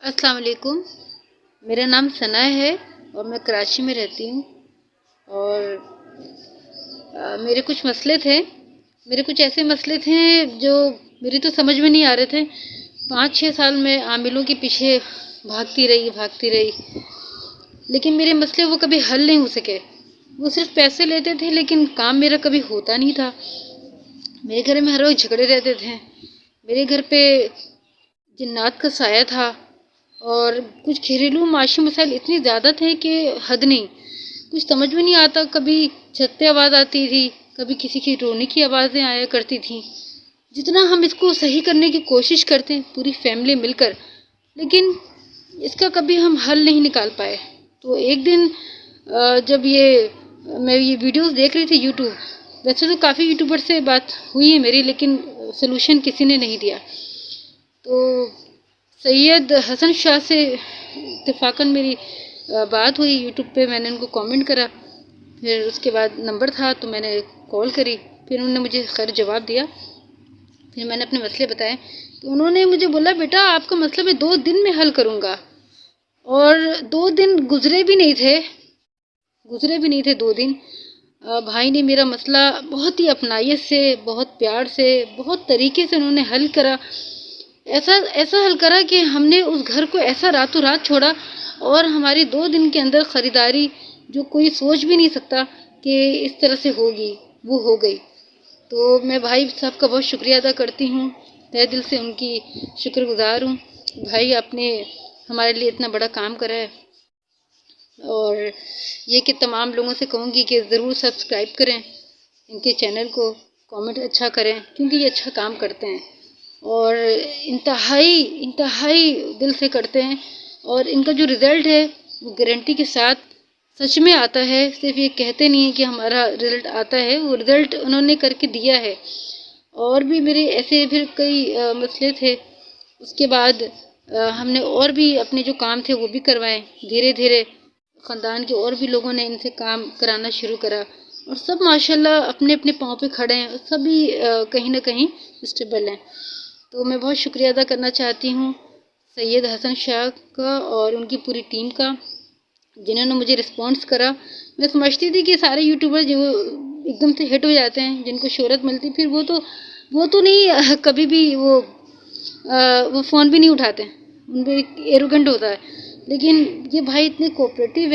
अस्सलाम वालेकुम। मेरा नाम सना है और मैं कराची में रहती हूँ। और मेरे कुछ मसले थे। मेरे कुछ ऐसे मसले थे जो मेरी तो समझ में नहीं आ रहे थे। 5-6 साल मैं आमिलों के पीछे भागती रही, लेकिन मेरे मसले वो कभी हल नहीं हो सके। वो सिर्फ पैसे लेते थे, लेकिन काम मेरा कभी होता नहीं था। मेरे घर में हर रोज झगड़े रहते थे। मेरे घर पे जिन्नात का साया था। और कुछ घरेलू माशी मसाइल इतने ज़्यादा थे कि हद नहीं। कुछ समझ में नहीं आता, कभी छत पे आवाज़ आती थी, कभी किसी की रोने की आवाज़ें आया करती थी। जितना हम इसको सही करने की कोशिश करते हैं पूरी फैमिली मिलकर, लेकिन इसका कभी हम हल नहीं निकाल पाए। तो एक दिन जब मैं ये वीडियोस देख रही थी यूट्यूब। वैसे तो काफ़ी यूट्यूबर से बात हुई है मेरी, लेकिन सलूशन किसी ने नहीं दिया। तो सैयद हसन शाह से इत्तेफाकन मेरी बात हुई यूट्यूब पे। मैंने उनको कमेंट करा, फिर उसके बाद नंबर था तो मैंने कॉल करी। फिर उन्होंने मुझे खैर जवाब दिया। फिर मैंने अपने मसले बताए तो उन्होंने मुझे बोला, बेटा आपका मसला मैं 2 दिन में हल करूँगा। और 2 दिन गुजरे भी नहीं थे 2 दिन। भाई ने मेरा मसला बहुत ही अपनाइत से, बहुत प्यार से, बहुत तरीके से उन्होंने हल करा। ऐसा ऐसा हल करा कि हमने उस घर को ऐसा रातों रात छोड़ा, और हमारी 2 दिन के अंदर ख़रीदारी जो कोई सोच भी नहीं सकता कि इस तरह से होगी, वो हो गई। तो मैं भाई साहब का बहुत शुक्रिया अदा करती हूँ, तहे दिल से उनकी शुक्रगुजार हूँ। भाई आपने हमारे लिए इतना बड़ा काम करा है। और ये कि तमाम लोगों से कहूँगी कि ज़रूर सब्सक्राइब करें इनके चैनल को, कमेंट अच्छा करें, क्योंकि ये अच्छा काम करते हैं और इंतहाई दिल से करते हैं। और इनका जो रिज़ल्ट है वो गारंटी के साथ सच में आता है। सिर्फ ये कहते नहीं हैं कि हमारा रिज़ल्ट आता है, वो रिज़ल्ट उन्होंने करके दिया है। और भी मेरे ऐसे फिर कई मसले थे। उसके बाद हमने और भी अपने जो काम थे वो भी करवाए। धीरे धीरे ख़ानदान के और भी लोगों ने इनसे काम कराना शुरू करा, और सब माशाल्लाह अपने अपने पाँव पे खड़े हैं, और सभी कहीं ना कहीं स्टेबल हैं। तो मैं बहुत शुक्रिया अदा करना चाहती हूँ सैयद हसन शाह का और उनकी पूरी टीम का, जिन्होंने मुझे रिस्पॉन्स करा। मैं समझती थी कि सारे यूट्यूबर जो एकदम से हिट हो जाते हैं, जिनको शोहरत मिलती, फिर वो तो नहीं कभी भी वो फ़ोन भी नहीं उठाते, उन पर एक एरोगेंट होता है। लेकिन ये भाई इतने कोऑपरेटिव हैं।